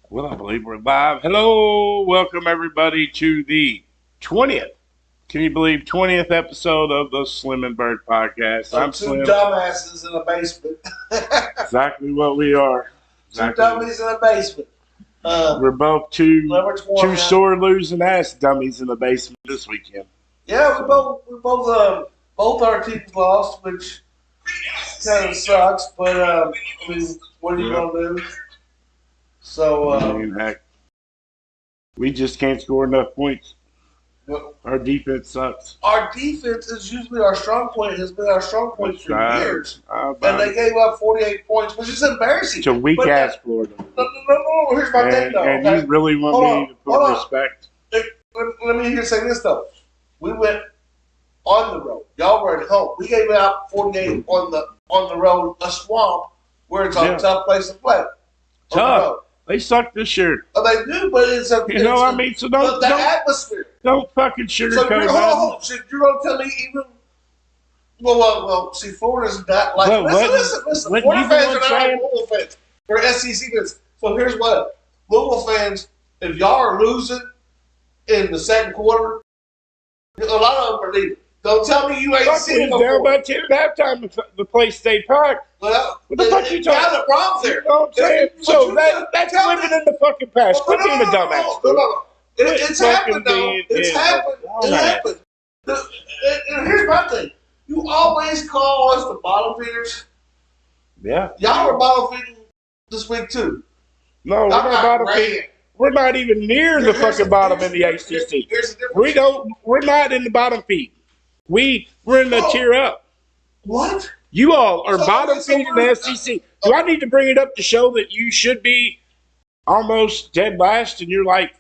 Well, I believe we're live. Hello, welcome everybody to the 20th. Can you believe 20th episode of the Slim&Bird podcast? So I'm two Slim. dumbasses in a basement. Exactly what we are. Exactly. Two dummies in a basement. We're both two sore losing ass dummies in the basement this weekend. Yeah, both our teams lost, which kind of sucks. But I mean, what are you gonna do? So heck, we just can't score enough points. Our defense sucks. Our defense is usually our strong point. Has been our strong point for years, and they gave up 48 points, which is embarrassing. It's a weak ass Florida. No. Here's my thing, though. And you really want me to put respect? Let me say this though. We went on the road. Y'all were at home. We gave out 48 on the road, a swamp where it's a tough place to play. Tough. They suck this year. Oh, they do, but it's a. So don't the atmosphere. Don't fucking sugarcoat it. So you're gonna tell me even? Well. See, Florida's not like. Listen. Florida fans are not like Louisville fans. They're SEC fans. So here's what: Louisville fans, if y'all are losing in the second quarter, a lot of them are leaving. Don't tell me you ain't seen it before. Down by 10 at halftime, the place stayed packed. Well, what the fuck you talking about? The problems there. You know what I'm saying? So that's living in the fucking past. Quit being a dumbass. No. It's happened, though. It's happened. It happened. And here's my thing. You always call us the bottom feeders. Yeah. Y'all are bottom feeding this week, too. No, we're not bottom feeding. We're not even near the fucking bottom in the ACC. We're not in the bottom feed. We're in the tier up. What? You all are bottom feeding the SEC. Do I need to bring it up to show that you should be almost dead last and you're like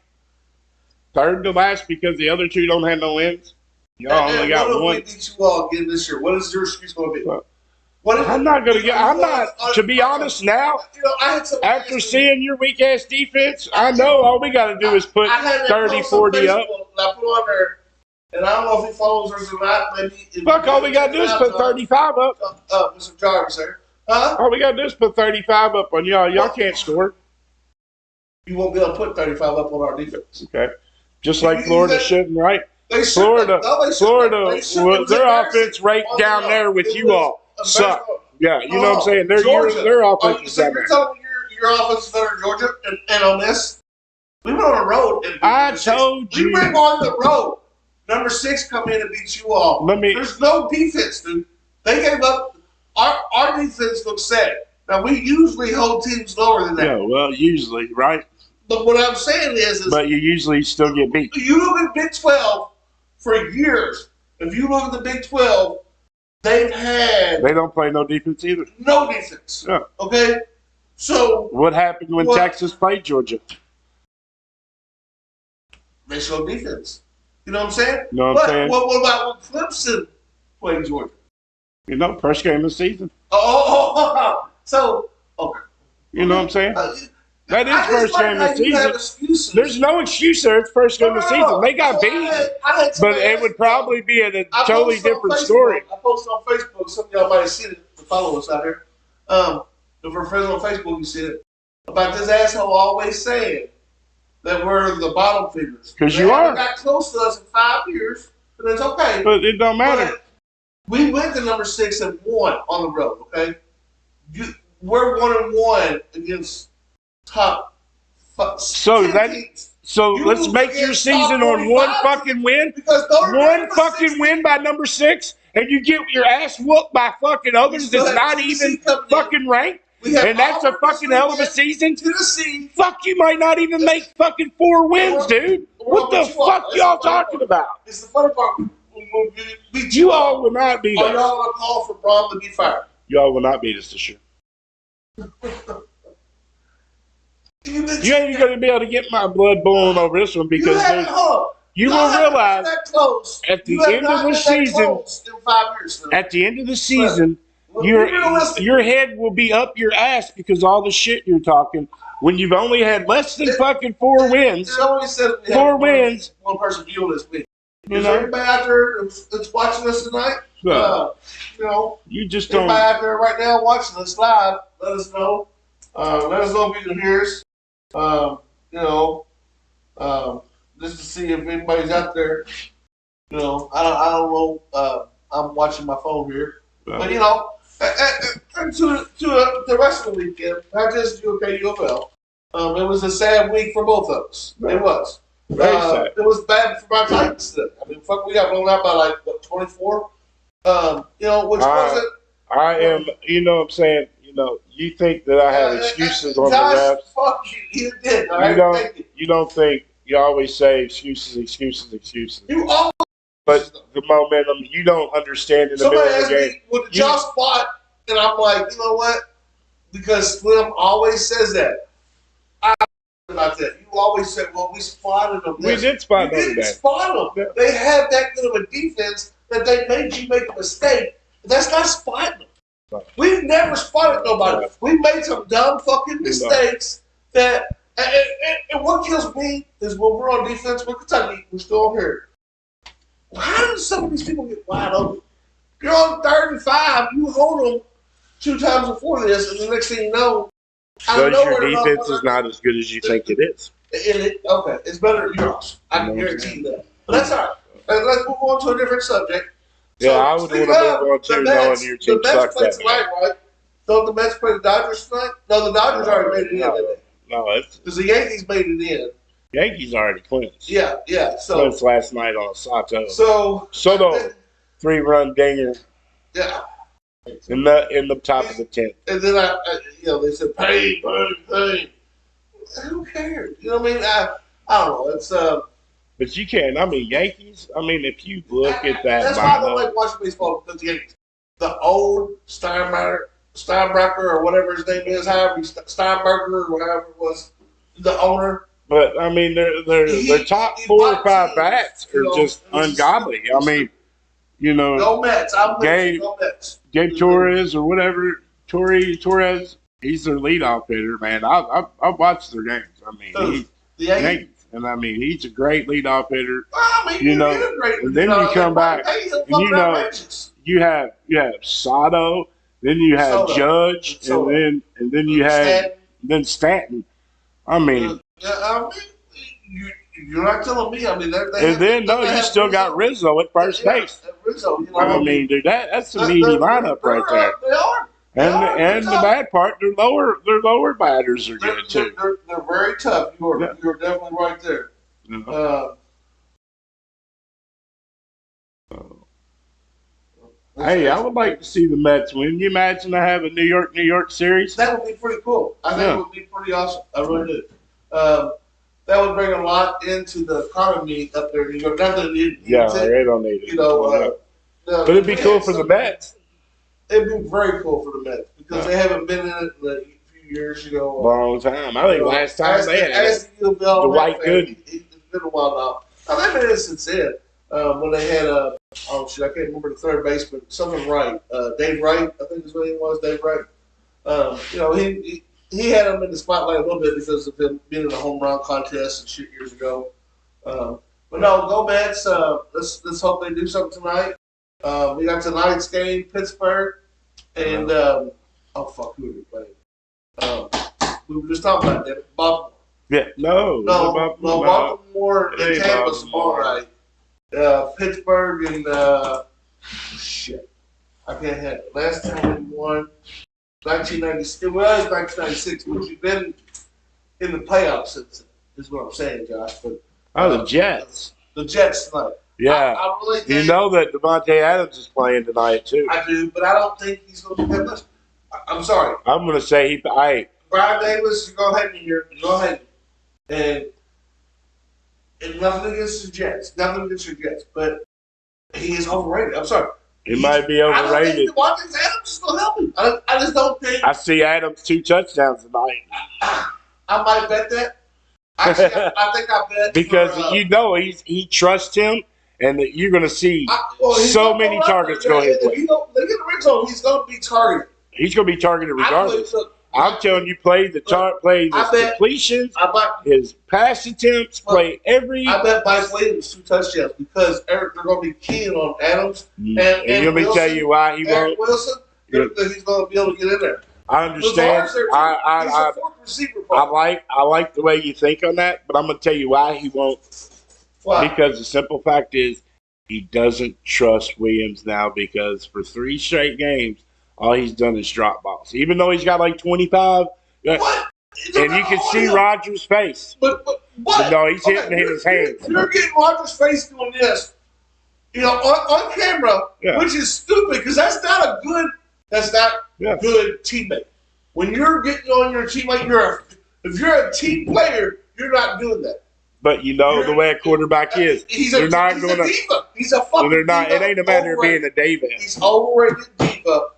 third to last because the other two don't have no wins? Y'all only got one. What if we beat you all again this year? What is your excuse going to be? I'm not going to get. I'm not. To be honest, now after seeing your weak ass defense, I know all we got to do is put 30, 40 up. I put on there. And I don't know if he follows us or not. Maybe. Fuck, all we got to do is put 35 up. Mr. Jarvis there. Huh? All we got to do is put 35 up on y'all. Y'all can't score. You won't be able to put 35 up on our defense. Okay. Just like Florida shouldn't, right? Florida, their offense right down there with you all suck. Yeah, you know what I'm saying? Their offense is down there. You're telling me your offense is better than Georgia and on this? We went on the road. I told you. We went on the road. Number 6 come in and beat you all. There's no defense, dude. They gave up. Our defense looks sad. Now, we usually hold teams lower than that. Yeah, well, usually, right? But what I'm saying is but you usually still get beat. You look at Big 12 for years. If you look at the Big 12, they don't play no defense either. No defense. Yeah. Okay? So. What happened when Texas played Georgia? They showed defense. You know what I'm saying? You know what I'm saying? What about when Clemson played Georgia? You know, first game of the season. So, okay. You know what I'm saying? That is first game of the season. There's no excuse there. It's first game of the season. They got beat. But it would probably be a totally different story. I posted on Facebook. Some of y'all might have seen it. Follow us out here. If we're friends on Facebook, you see it. About this asshole always saying that we're the bottom feeders. Because you are. They got close to us in 5 years, but it's okay. But it don't matter. But we went to number 6 and won on the road, okay? We're 1-1 against top teams. So let's make your season on one fucking win. One fucking win by number 6, and you get your ass whooped by fucking others that's not even fucking ranked. And that's a fucking hell of a season. Tennessee. Fuck, you might not even make fucking 4 wins, dude. What the fuck y'all talking about? It's the funny part. You all will not beat us. Are y'all going to call for Braun to be fired? Y'all will not beat us this year. You ain't even going to be able to get my blood boiling over this one because you will realize at the end of the season, at the end of the season, your head will be up your ass because all the shit you're talking when you've only had less than fucking 4 wins. It only says 4 wins. One person viewing this week. Is there anybody out there that's watching us tonight? You just don't. Anybody out there right now watching us live, let us know. Let us know if you can hear us. You know, just to see if anybody's out there. You know, I don't know. I'm watching my phone here, but you know, and to the rest of the weekend, not just UK UFL. It was a sad week for both of us. It was. Very sad. It was bad for my Titans today. I mean, fuck, we got blown out by like what 24. You know, which wasn't. I am. You know, what I'm saying. You know, you think that I have excuses on Josh, the refs. Fuck you. You did. All right? You don't think. You always say excuses. You always. But the momentum, you don't understand in the middle of the game. Me, well, Josh fought, and I'm like, you know what? Because Slim always says that. About that. You always said, well, we spotted them. We did spot them. We didn't spot them. Yeah. They had that good of a defense that they made you make a mistake. That's not spotting them. Right. We've never spotted nobody. Right. We made some dumb fucking mistakes that. And what kills me is when we're on defense, we're Kentucky, we're still on here. How do some of these people get wide open? You're on 3rd and 5. You hold them 2 times before this, and the next thing you know, because your defense is not as good as you think it is. Okay, it's better than yours. I can guarantee you that. But that's all right. Let's move on to a different subject. Yeah, I would want to move on to knowing your team sucks that tonight, right? Don't the Mets play the Dodgers tonight? No, the Dodgers already made it in, didn't they? No, because the Yankees made it in. Yankees already clinched. Yeah. So clinched last night on Sato. Soto, 3-run dinger. Yeah. In the top of the 10th. And then they said pain. Who cares? You know what I mean? I don't know. It's But you can't. I mean, Yankees. I mean, if you look at that, that's why I don't like watching baseball because the Yankees, the old Steinbrenner or whatever his name is, Steinberger or whatever it was, the owner. But I mean, their top 4 or 5 bats are just ungodly. I mean, you know, go Mets. Go Mets. Gabe Torres or whatever, Torres, he's their leadoff hitter, man. I watched their games. I mean, the Yankees. And I mean, he's a great leadoff hitter. Well, I mean, and then you come back, and you have Sato, then you have Judge, and then you have Stanton. I mean, you're not telling me. I mean, you still got Rizzo at first base. Rizzo, I mean, dude, that's a meaty lineup right there. They are. And the bad part, their lower batters are good too. They're very tough. You're definitely right there. Hey, I would like to see the Mets win. Can you imagine to have a New York series? That would be pretty cool. I think it would be pretty awesome. I really do. That would bring a lot into the economy up there in New York. Not that they don't need it. You know, but it'd be cool for the Mets. It'd be very cool for the Mets because they haven't been in it in a few years. Long time. I think last time they had it, the White Good. It's been a while now. They've been in since then. When they had I can't remember the third baseman, something Wright, Dave Wright, I think his name was Dave Wright. He had him in the spotlight a little bit because of him being in a home run contest and shit years ago. But no, go Mets. Let's hope they do something tonight. We got tonight's game, Pittsburgh, and who are we playing? We were just talking about that, Baltimore. Yeah, no, Baltimore and Tampa's tomorrow night. Pittsburgh and shit, I can't have it. Last time we won, 1996. It was 1996, but you've been in the playoffs since then, is what I'm saying, Josh. But the Jets. The Jets tonight. Yeah, I really think, you know that Devontae Adams is playing tonight too. I do, but I don't think he's going to be that much. I'm sorry. I'm going to say Brian Davis, you're going to hate me here. You're going to hate me. And nothing against the Jets. Nothing against your Jets. But he is overrated. I'm sorry. He might be overrated. I don't think Adams is going to help him. I just don't think. I see Adams 2 touchdowns tonight. I might bet that. Actually, I think I bet. Because he trusts him. And that you're going to see so many targets go his way. If they get the red zone, he's going to be targeted. He's going to be targeted regardless. I'm telling you, play his completions, his pass attempts, play every. I bet Mike Williams 2 touchdowns because they're going to be keen on Adams. And let me tell you why he won't. Wilson, he's going to be able to get in there. I understand. He's a fourth receiver. I like the way you think on that, but I'm going to tell you why he won't. Why? Because the simple fact is he doesn't trust Williams now because for 3 straight games, all he's done is drop balls. Even though he's got like 25. What? And you can see Rodgers' face. But what? No, he's hitting his hands. You're getting Rodgers' face doing this, on camera, which is stupid because that's not a good good teammate. When you're getting on your teammate, if you're a team player, you're not doing that. But the way a quarterback is. He's a diva. He's a fucking diva. It ain't a matter of being a diva. He's overrated diva.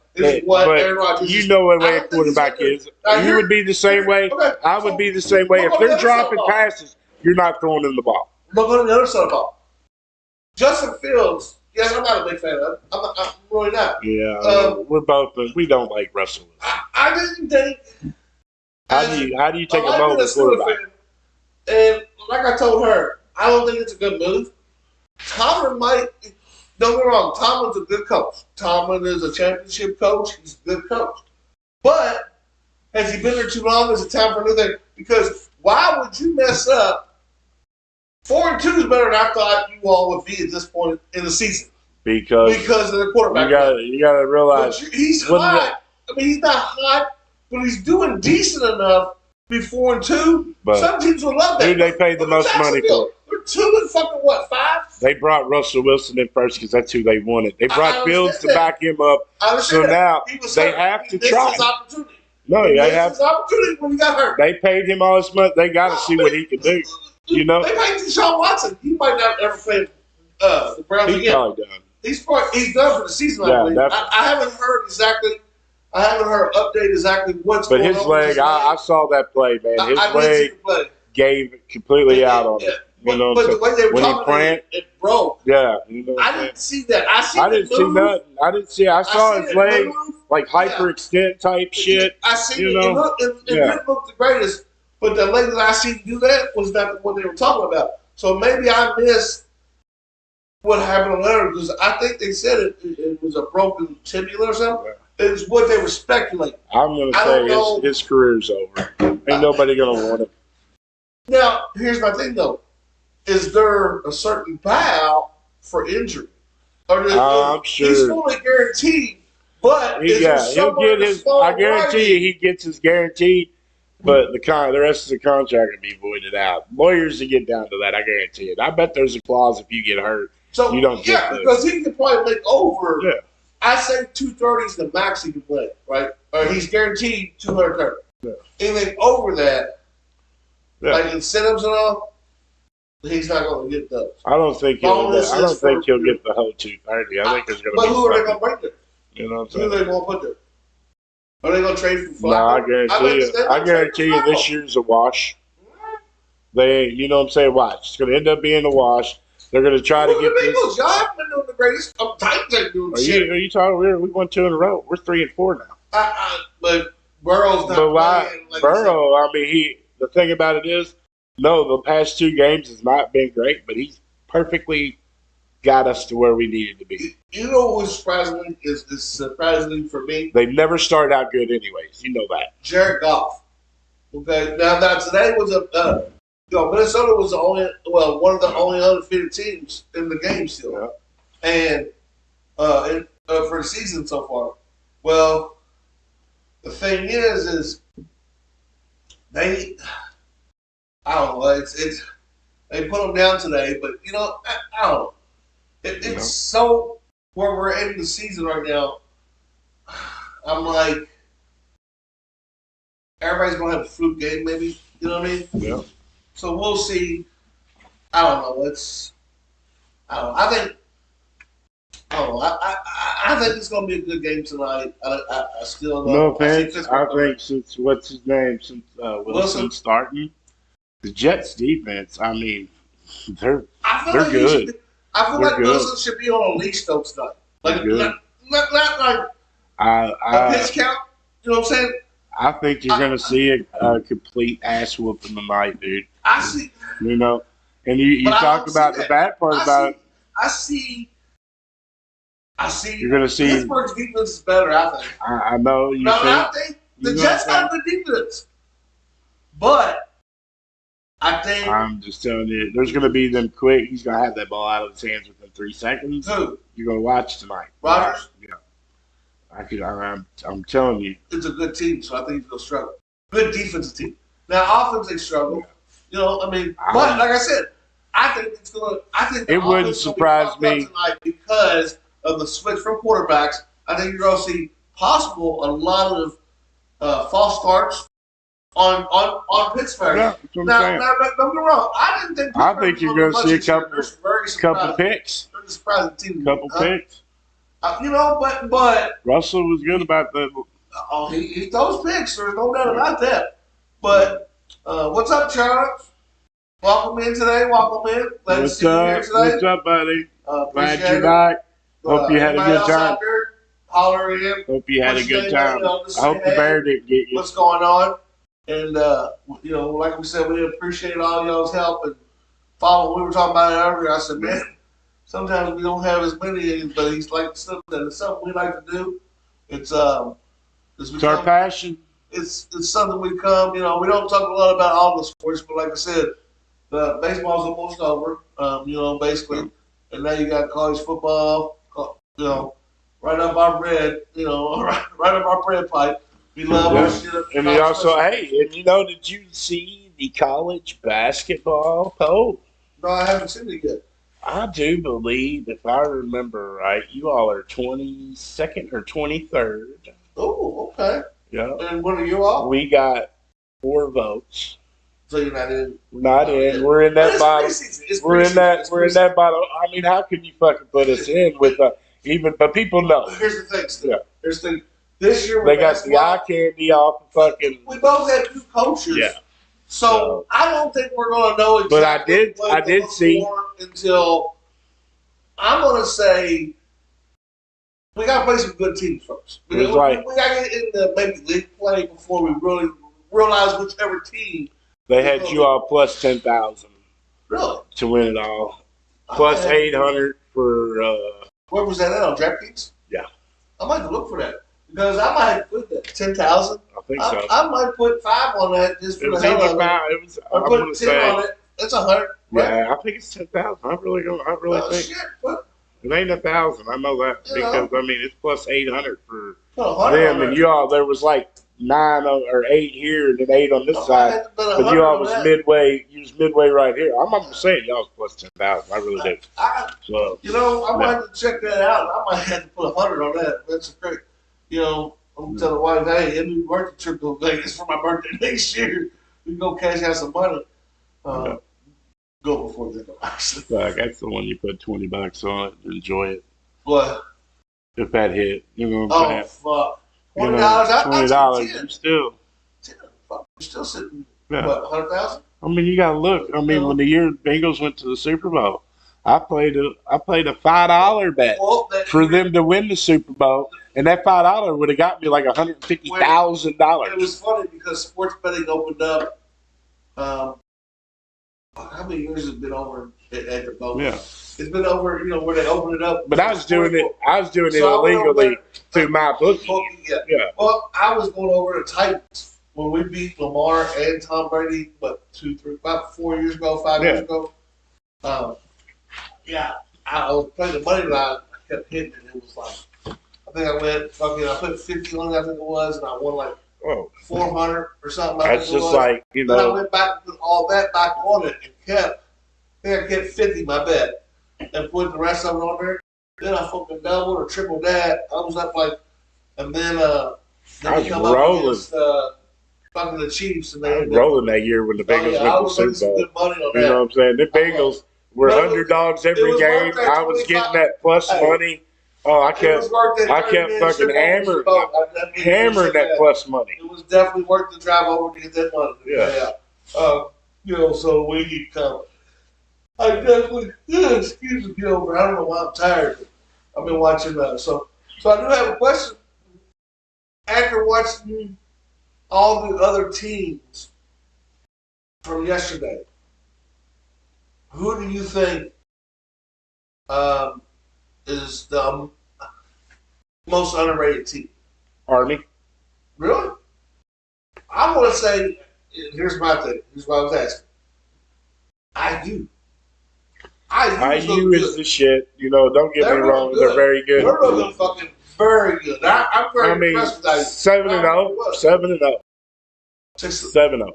What Aaron Rodgers you know what way a quarterback is. You would be the same way. I would be the same way. If they're dropping passes, you're not throwing them the ball. But go to the other side of the ball. Justin Fields, yes, I'm not a big fan of him. I'm really not. Yeah, we don't like Russell Wilson. I didn't think. How do you take a moment quarterback? And like I told her, I don't think it's a good move. Tomlin might. Don't get me wrong. Tomlin's a good coach. Tomlin is a championship coach. He's a good coach. But has he been there too long? Is it time for another? Because why would you mess up? 4-2 is better than I thought you all would be at this point in the season. Because of the quarterback. You got to realize he's hot. He's not hot, but he's doing decent enough. Be 4-2. Some teams will love that. Who they paid the most money for? They're 2 and fucking what, 5? They brought Russell Wilson in first because that's who they wanted. They brought Fields to back him up. So now they have to try. His opportunity. No, they have his opportunity when he got hurt. They paid him all this money. They got to see what he can do. They paid Deshaun Watson. He might not ever play the Browns again. Probably done. He's done for the season. I believe. I haven't heard exactly. I haven't heard an update exactly what's going on. But his leg, I saw that play, man. His leg gave completely out on it. But the way they were talking, it broke. Yeah. I didn't see that. I didn't see nothing. I saw his leg, like hyperextend type shit. I seen it. It didn't look the greatest, but the leg that I seen do that was not the one they were talking about. So maybe I missed what happened on there because I think they said it was a broken tibia or something. It's what they were speculating. I'm going to say his career's over. Ain't nobody going to want him. Now, here's my thing, though. Is there a certain buyout for injury? I'm sure. He's fully guaranteed, but he'll get his. I guarantee you he gets his guaranteed, but the rest of the contract will be voided out. Lawyers will get down to that, I guarantee it. I bet there's a clause if you get hurt, you don't get this. Because he can probably make over. Yeah. I say 230 is the max he can play, right? Or he's guaranteed 230. Yeah. Anything over that, like incentives and all, he's not going to get those. I don't think he'll get the whole 230. I think there's going to be. But who are they going to bring there? You know what I'm saying? Who are they going to put there? Are they going to trade for Flacco? No, I guarantee you this year's a wash. You know what I'm saying? Watch. It's going to end up being a wash. They're going to try to get this. Y'all haven't been doing the greatest. Titans ain't doing shit. Are you talking? We won 2 in a row. We're 3-4 now. But Burrow's not playing. Burrow, the thing about it is, the past 2 games has not been great, but he's perfectly got us to where we needed to be. You know what's surprising is surprising for me? They've never started out good anyways. You know that. Jared Goff. Okay, now today was Minnesota was one of the only undefeated teams in the game still, and for the season so far. Well, the thing is they, I don't know, it's they put them down today, but I don't know. It's so where we're ending the season right now. I'm like, everybody's gonna have a fluke game, maybe. You know what I mean? Yeah. So we'll see. I don't know. I think it's going to be a good game tonight. I still don't. No offense. I think since what's his name? Since Wilson starting, the Jets defense. They're good. I feel like Wilson should be on a leash though tonight. Like not like a pitch count. You know what I'm saying? I think you're going to see a complete ass whooping tonight, dude. I see. And you talk about the bad part about it. I see. You're going to see. Pittsburgh's defense is better, I think. I know you think. The Jets got a good defense. But I think I'm just telling you, there's going to be them quick. He's going to have that ball out of his hands within 3 seconds. Who? You're going to watch tonight. Rodgers? Yeah. I'm telling you. It's a good team, so I think he's going to struggle. Good defensive team. Now, offense, they struggle. You know, I mean, but like I said, I think it's going to. I think it wouldn't surprise me tonight because of the switch from quarterbacks. I think you're going to see possible a lot of false starts on Pittsburgh. Yeah, now, don't get me wrong. I didn't think. I think you're going to see a couple picks. They're surprising team. Couple picks. You know, but Russell was good about that. Oh, he throws picks. There's no doubt about that. But what's up, Charles? Welcome in today. Welcome in. Glad to see you here today. What's up, buddy? Glad you're back. Hope you had a good time. Holler in. Hope you had a good time. I hope the bear didn't get you. What's going on? And, you know, like we said, we appreciate all y'all's help and follow. We were talking about it earlier. I said, man, sometimes we don't have as many, but he's like something it's something we like to do. It's our passion. It's something we come. You know, we don't talk a lot about all the sports, but like I said, the baseball's almost over. You know, basically, and now you got college football. You know, right up our bread. You know, right up our bread pipe. We love our shit. And we also, and you know, did you see the college basketball poll? No, I haven't seen it yet. I do believe, if I remember right, you all are 22nd or 23rd. Oh, okay. Yeah. And what are you all? We got 4 votes. So you're not in? Not in. We're in that bottom. We're in that bottom. I mean, how can you fucking put us in with but people know. Here's the thing, Steve. Yeah. Here's the thing. This year they got the eye candy off the fucking. We both had new coaches. Yeah. So I don't think we're going to know exactly. But I did see until I'm going to say we got to play some good teams first. We got to get in the maybe league play before we really realize whichever team. They had you all plus 10,000. Really? To win it all. Plus 800 for. Where was that at on DraftKings? Yeah. I might have to look for that. Because I might put that 10,000. I think so. I might put 5 on that just for the hell of it. I'm put 10 on it. That's 100. Right? Yeah, I think it's 10,000. I really think. Shit, what? It ain't 1,000. I know that because I mean it's plus 800 for them, and you all. There was like 9 or 8 here and then 8 on this side. But you all was midway. You was midway right here. I'm saying y'all was plus 10,000. I really do. So you know, I might have to check that out. I might have to put 100 on that. That's great. You know, I'm going to tell the wife, hey, it'll be worth the trip to Vegas for my birthday next year. We can go cash out some money. Go before then, actually. That's the one you put $20 on it and enjoy it. What? If that hit, you know what I'm saying? Fuck. $20. $20. You're still. 10. Fuck. You're still sitting, what, 100,000? I mean, you got to look. I mean, when the year Bengals went to the Super Bowl, I played a $5 bet for them to win the Super Bowl, and that $5 would have got me like $150,000. It was funny because sports betting opened up. How many years has it been over at the boat? Yeah, it's been over. You know where they opened it up. But I was doing it illegally through my bookie. Yeah. Well, I was going over to Titans when we beat Lamar and Tom Brady. About 4 years ago, 5 years ago. Yeah, I was playing the money line. I kept hitting it. It was like, I think I put 50 on it, I think it was, and I won like 400 or something. That's just like, you know. Then I went back and put all that back on it and I kept 50, my bet, and put the rest of it on there. Then I fucking doubled or tripled that. I was up like, and then I was rolling. Fucking the Chiefs. And I was rolling that year when the Bengals went to the Super Bowl. Good money on you know what I'm saying? The Bengals. We're underdogs every game. I was getting that plus money. Oh, I kept fucking hammering that plus money. It was definitely worth the drive over to get that money. Yeah. You know, so we keep coming. I definitely, excuse me, get over. I don't know why I'm tired. I've been watching that. So I do have a question. After watching all the other teams from yesterday, who do you think is the most underrated team? Army. Really? I'm going to say, and here's my thing. Here's what I was asking. IU is the shit. You know, don't get me wrong. They're very good. They're really fucking very good. I'm very impressed with IU. 7-0. 7-0. 7-0.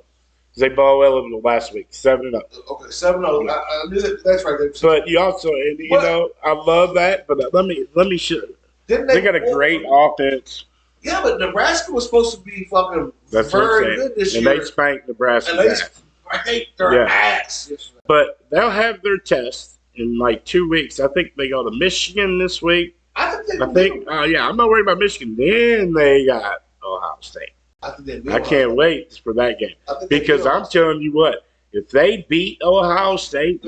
They ball well last week. 7-0. Okay, 7-0. I knew that. That's right. But you also, you know, I love that. But let me show. They got a great offense. Yeah, but Nebraska was supposed to be fucking very good this year. And they spanked Nebraska. I hate their ass. But they'll have their test in like 2 weeks. I think they go to Michigan this week. I think I'm not worried about Michigan. Then they got Ohio State. I can't wait for that game. Because I'm telling you what, if they beat Ohio State,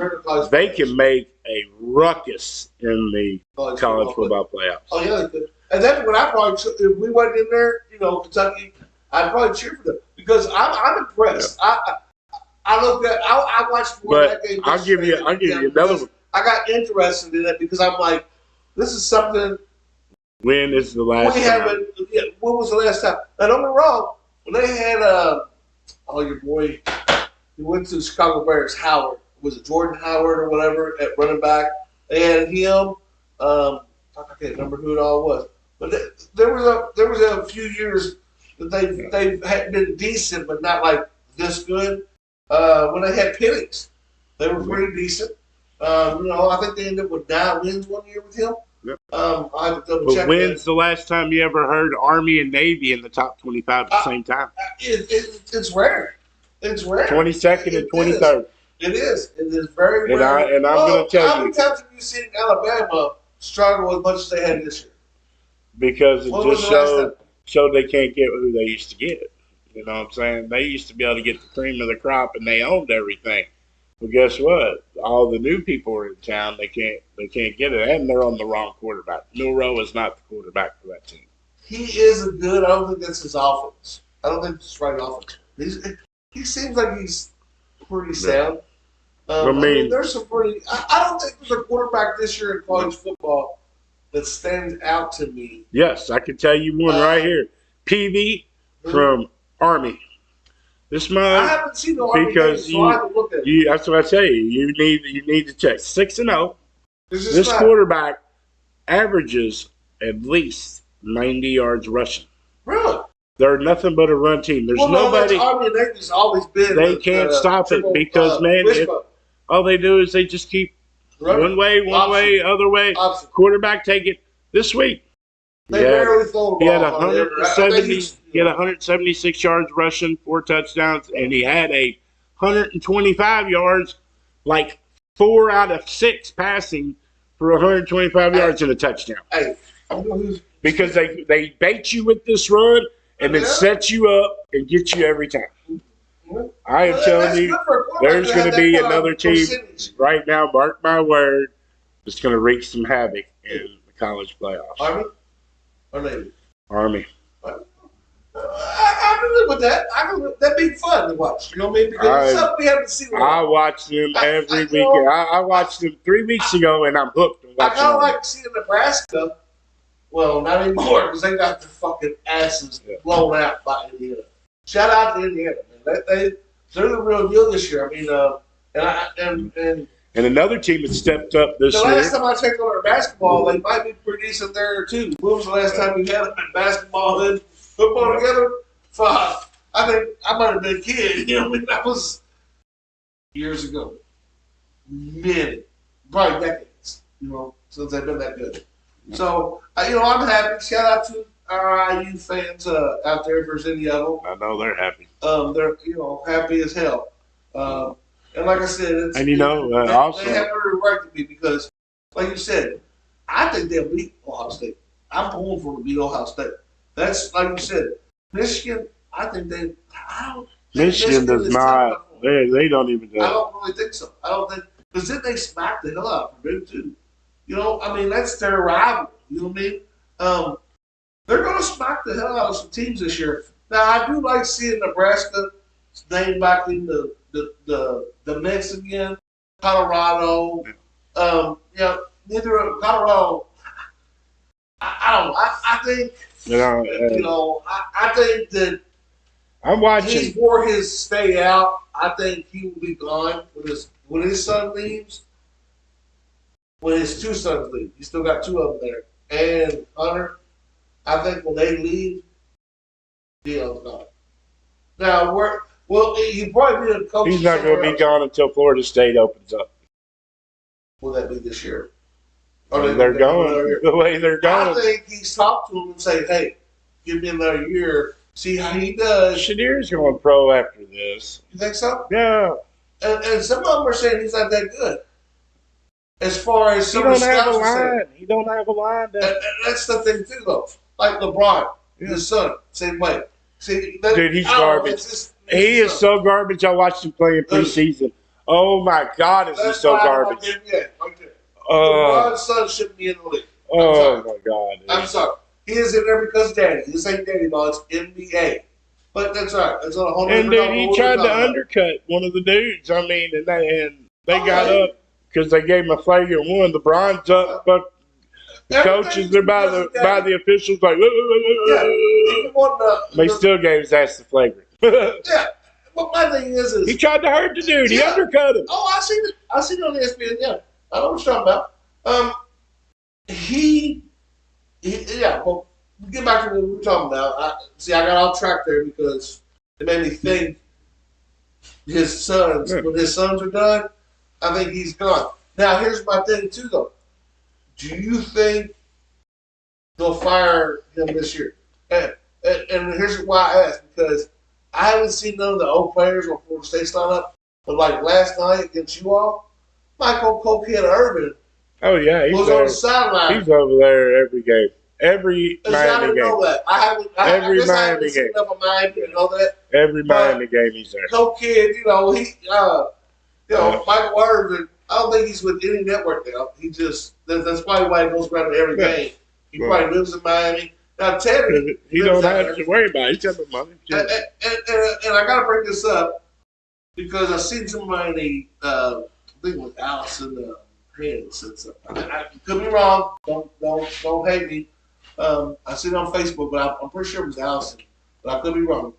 they can make a ruckus in the college football playoffs. Oh, yeah, they could. And that's when I probably, if we went in there, you know, Kentucky, I'd probably cheer for them. Because I'm impressed. Yeah. I watched that game. I'll give you another one. I got interested in it because I'm like, this is something. When is the last time? When was the last time? And don't get me wrong, when they had your boy, he went to the Chicago Bears, Howard. Was it Jordan Howard or whatever at running back? They had him. I can't remember who it all was. But there was a few years that they had been decent, but not like this good. When they had Penix, they were pretty decent. I think they ended up with 9 wins 1 year with him. Yep. I have to double check. When's the last time you ever heard Army and Navy in the top 25 at the same time? It's rare. It's rare. 22nd and 23rd. It is. It is very rare. And I'm going to tell you. How many times have you seen Alabama struggle as much as they had this year? Because it just showed they can't get who they used to get. You know what I'm saying? They used to be able to get the cream of the crop, and they owned everything. Well, guess what? All the new people are in town. They can't get it, and they're on the wrong quarterback. Milroe is not the quarterback for that team. He is I don't think that's his offense. I don't think it's right offense. He seems like he's pretty sound. There's some pretty. I don't think there's a quarterback this year in college football that stands out to me. Yes, I can tell you one right here. PV from Army. This month, I haven't seen the Army because game, so I have to look at it. That's what I say. You need to check 6-0. This quarterback averages at least 90 yards rushing. Really? They're nothing but a run team. There's nobody. Army and Navy's always been. They can't stop it because all they do is they just keep one way, other way. Option. Quarterback take it this week. They barely throw the ball. He had 176 yards rushing, 4 touchdowns, and he had 125 yards, like 4 out of 6 passing for 125 yards and a touchdown. Hey, because they bait you with this run and then set you up and get you every time. I am telling you, there's going to be another team right now, mark my word, that's going to wreak some havoc in the college playoffs. Army or Navy? Army. I can live with that. That'd be fun to watch. You know what I mean? Because it's something we haven't seen. I watch them every weekend. I watched them 3 weeks ago, and I'm hooked. I kind of like seeing Nebraska. Well, not anymore because they got their fucking asses blown out by Indiana. Shout out to Indiana, man. They're the real deal this year. I mean, and another team that stepped up this year. The last time I checked on their basketball, they might be pretty decent there too. When was the last time you had basketball and football together? I think I might have been a kid. You know, that was years ago. Probably decades. You know, since they've been that good. So, I'm happy. Shout out to our IU fans out there if there's any of them. I know they're happy. They're happy as hell. And like I said, also they have every right to be because, like you said, I think they'll beat Ohio State. I'm pulling for them to beat Ohio State. That's like you said. Michigan, I think Michigan does not. They don't even do it. I don't really think so. I don't think because then they smack the hell out of Purdue too. That's their rival. You know what I mean? They're going to smack the hell out of some teams this year. Now, I do like seeing Nebraska name back in the mix again. Colorado. Neither of Colorado. I don't know. I think. I think that I'm watching. He's wore his stay out. I think he will be gone when his son leaves. When his two sons leave, he's still got two of them there. And Hunter, I think when they leave, Dion's gone. Now, he'll probably be a coach. He's not going to be gone until Florida State opens up. Will that be this year? They're going the way they're going. I think he's talked to him and say, "Hey, give me another year, see how he does." Shadier's going pro after this. You think so? Yeah. And some of them are saying he's not that good. As far as some of the scouts are saying. He don't have a line. That's the thing too, though. Like LeBron, his son, same way. See, dude, he's garbage. He is so garbage. I watched him play in preseason. Oh my God, is he so garbage? LeBron's son shouldn't be in the league. Oh my God. Dude. I'm sorry. He is in there because daddy. This ain't daddy ball. It's NBA. But that's right. That's a whole. And dude, he tried to undercut one of the dudes. I mean, and they got up because they gave him a flagrant one. LeBron's up, but the coaches, they're by the officials like. They still gave his ass the flagrant. Yeah. But my thing is he tried to hurt the dude. He undercut him. Oh, I seen it. I seen it on ESPN. Yeah, I know what you're talking about. Well, get back to what we were talking about. I got off track there because it made me think his sons, when his sons are done, I think he's gone. Now, here's my thing, too, though. Do you think they'll fire him this year? And here's why I ask, because I haven't seen none of the old players on Florida State's lineup, but like last night against you all, Michael Cokehead Irvin was on the sideline. He's over there every game. Every Miami game. Every Miami game. Miami to know that. Every Miami game he's there. Cokehead, Michael Irvin, I don't think he's with any network now. He just, that's probably why he goes around to every game. He probably lives in Miami. Now, Teddy, he don't have to worry about it. He's got the money. And I got to bring this up because I seen somebody, I think it was Allison Haynes said something. I could be wrong. Don't hate me. I seen it on Facebook, but I'm pretty sure it was Allison. But I could be wrong.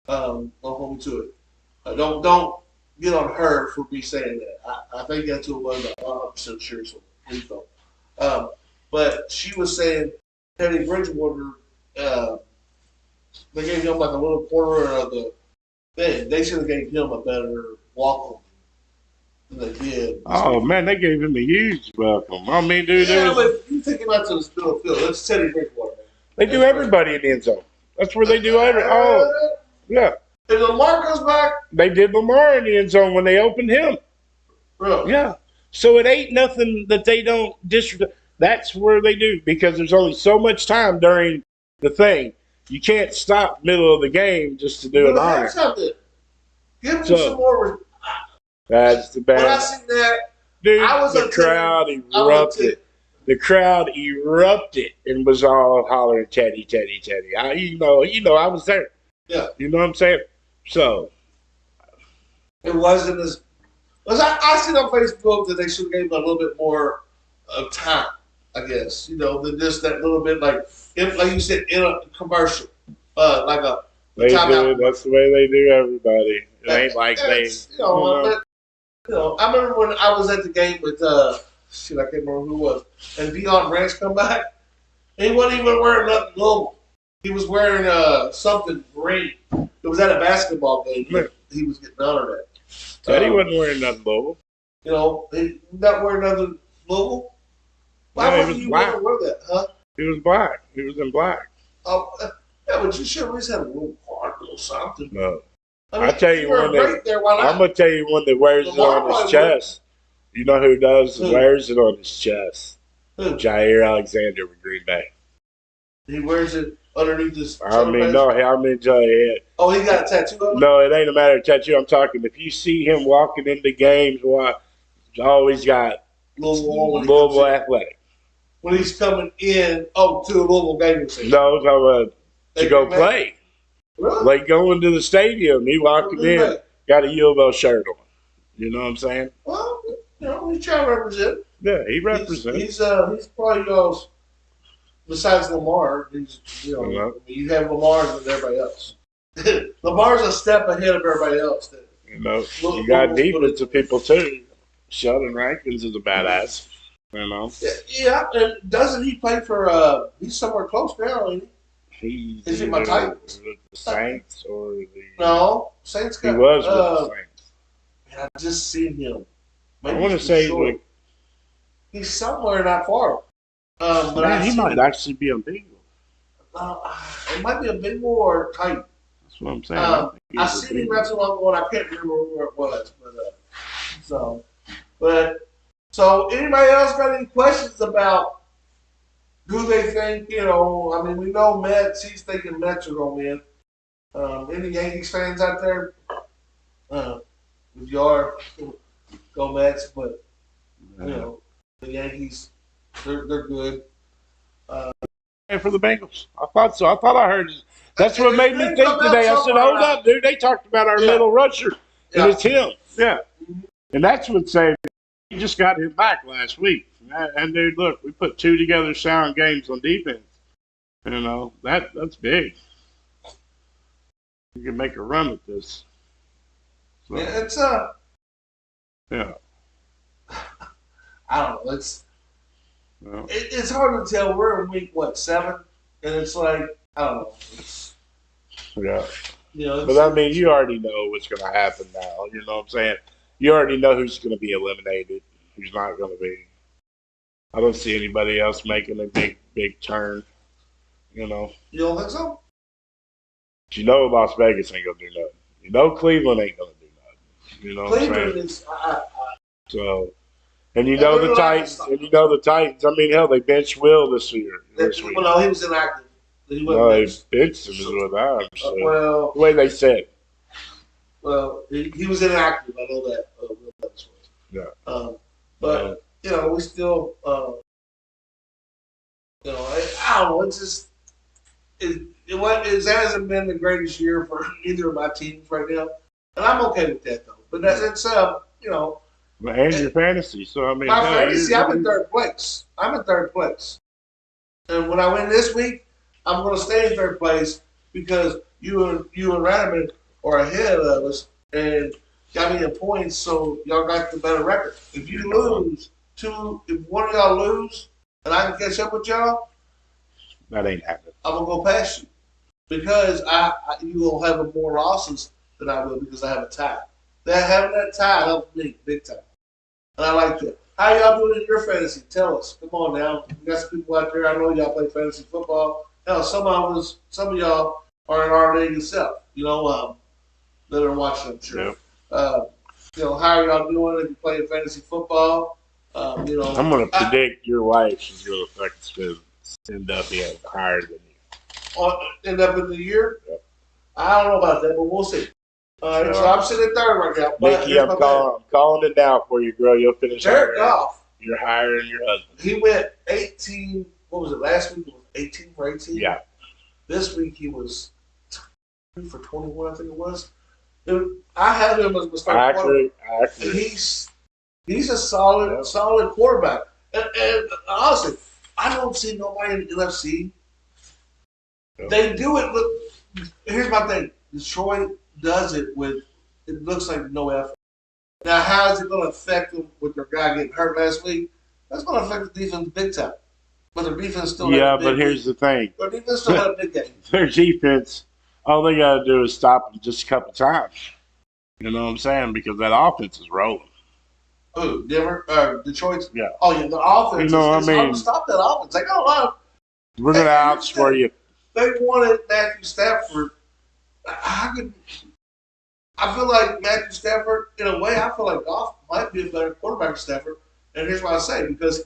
Don't hold me to it. Don't get on her for me saying that. I think that's who it was. I'm 100% sure. So please don't. But she was saying Teddy Bridgewater, they gave him like a little corner of the thing. They should have gave him a better welcome than they did. Oh, man, they gave him a huge welcome. I mean, dude. But you take him out to the middle of the field. That's Teddy Bridgewater, man. They do everybody in the end zone. That's where they do yeah. If Lamar goes back. They did Lamar in the end zone when they opened him. Really? Yeah. So it ain't nothing that they don't disregard. That's where they do, because there's only so much time during the thing. You can't stop middle of the game just to do an honor. Give them some more. That's the bad. When I seen that, dude, the crowd erupted. The crowd erupted and was all hollering, Teddy, Teddy, Teddy. You know, I was there. Yeah. You know what I'm saying? So. It wasn't as. I seen on Facebook that they should have gave him a little bit more of time. I guess, than just that little bit, like you said, in a commercial, like a timeout. That's the way they do everybody. It ain't like they. I remember when I was at the game with I can't remember who it was, and Deion Branch come back. He wasn't even wearing nothing global. He was wearing something green. It was at a basketball game. He was getting honored at. Teddy wasn't wearing nothing global. He not wearing nothing global. Why would you want to wear that, huh? He was black. He was in black. Oh, yeah, but you should at least have a little part or something. No. I'll tell you one I'm going to tell you one that wears it on his chest. You know who does? Wears it on his chest. Who? Jair Alexander with Green Bay. He wears it underneath his I mean, Jair. Oh, he got a tattoo on him? No, it ain't a matter of tattoo. I'm talking, if you see him walking into games, he's always got Louisville Athletic. When he's coming in, to a Louisville game. No, to go play. Really? Like going to the stadium, he walking in, got a UofL shirt on. You know what I'm saying? Well, he's trying to represent. Yeah, he represents. He's probably besides Lamar, you have Lamar and everybody else. Lamar's a step ahead of everybody else. You know, you got defensive people too. Sheldon Rankins is a badass. You know. Yeah, and doesn't he play for? He's somewhere close now, ain't he? Is he my Titans? The Saints or the? No, Saints got. He was with the Saints. I just seen him. Maybe I want to say like, he's somewhere not far. But man, he might actually be a big one. It might be a big one or tight. That's what I'm saying. I seen him not too long ago, and I can't remember where it was. So anybody else got any questions about who they think? You know, I mean, we know Mets. He's thinking Mets are going to win. Any Yankees fans out there? If you are, go Mets. But you know, the Yankees, they're good. And for the Bengals, I thought so. I thought I heard. That's what made me think today. I said, "Hold up, dude! They talked about our middle rusher, and it's him." Yeah, and that's what saved. He just got him back last week, and dude, look, we put 2 together sound games on defense. You know that's big. You can make a run at this. So, yeah, it's yeah. I don't know. It's hard to tell. We're in week 7, and it's like I don't know. Yeah. You know, but I mean, you already know what's going to happen now. You know what I'm saying? You already know who's going to be eliminated, who's not going to be. I don't see anybody else making a big turn. You know. You don't think so? But you know, Las Vegas ain't going to do nothing. You know, Cleveland ain't going to do nothing. You know what Cleveland I'm saying? is. And you know the Titans. And you know the Titans. I mean, hell, they benched Will this week. Well, no, he was inactive. They benched him is what I'm saying. Well, the way they said. Well, he was inactive. I know that. Yeah. But you know, we still. You know, I don't know. It's just it hasn't been the greatest year for either of my teams right now, and I'm okay with that though. But it's you know. And your fantasy. So I mean, my fantasy. I'm in third place. And when I win this week, I'm going to stay in third place because you and Radaman are ahead of us and got me in points. So y'all got the better record. If you lose if one of y'all lose and I can catch up with y'all, that ain't happening. I'm gonna go past you because you will have more losses than I will because I have a tie. Having that tie helps me big time. And I like that. How y'all doing in your fantasy? Tell us. Come on now. We got some people out there. I know y'all play fantasy football. Hell, some of y'all are in our league itself. You know, that are watching, I'm sure. Yep. You know, how are y'all doing if you play fantasy football? You know, I'm going to predict your wife is going to end up being higher than you. End up in the year? Yep. I don't know about that, but we'll see. So I'm sitting third right now. Nikki, I'm calling it now for you, girl. You'll finish. Jared Goff. You're higher than your husband. He went 18. What was it? Last week it was 18 for 18. Yeah. This week he was 2 for 21. I think it was. I had him as my starting quarterback. And he's a solid quarterback. And honestly, I don't see nobody in the NFC. Yep. They do it. Look, here's my thing. Detroit does it with, it looks like no effort. Now, how is it going to affect them with their guy getting hurt last week? That's going to affect the defense big time. But their defense still had a big but here's the thing. Their defense still had a big game. Their defense, all they got to do is stop them just a couple times. You know what I'm saying? Because that offense is rolling. Who? Detroit's? Yeah. Oh, yeah, the offense. You know it's hard to stop that offense. They got a lot of. We're going to outscore you. They wanted Matthew Stafford. I feel like Matthew Stafford, in a way, I feel like Goff might be a better quarterback than Stafford. And here's why I say, because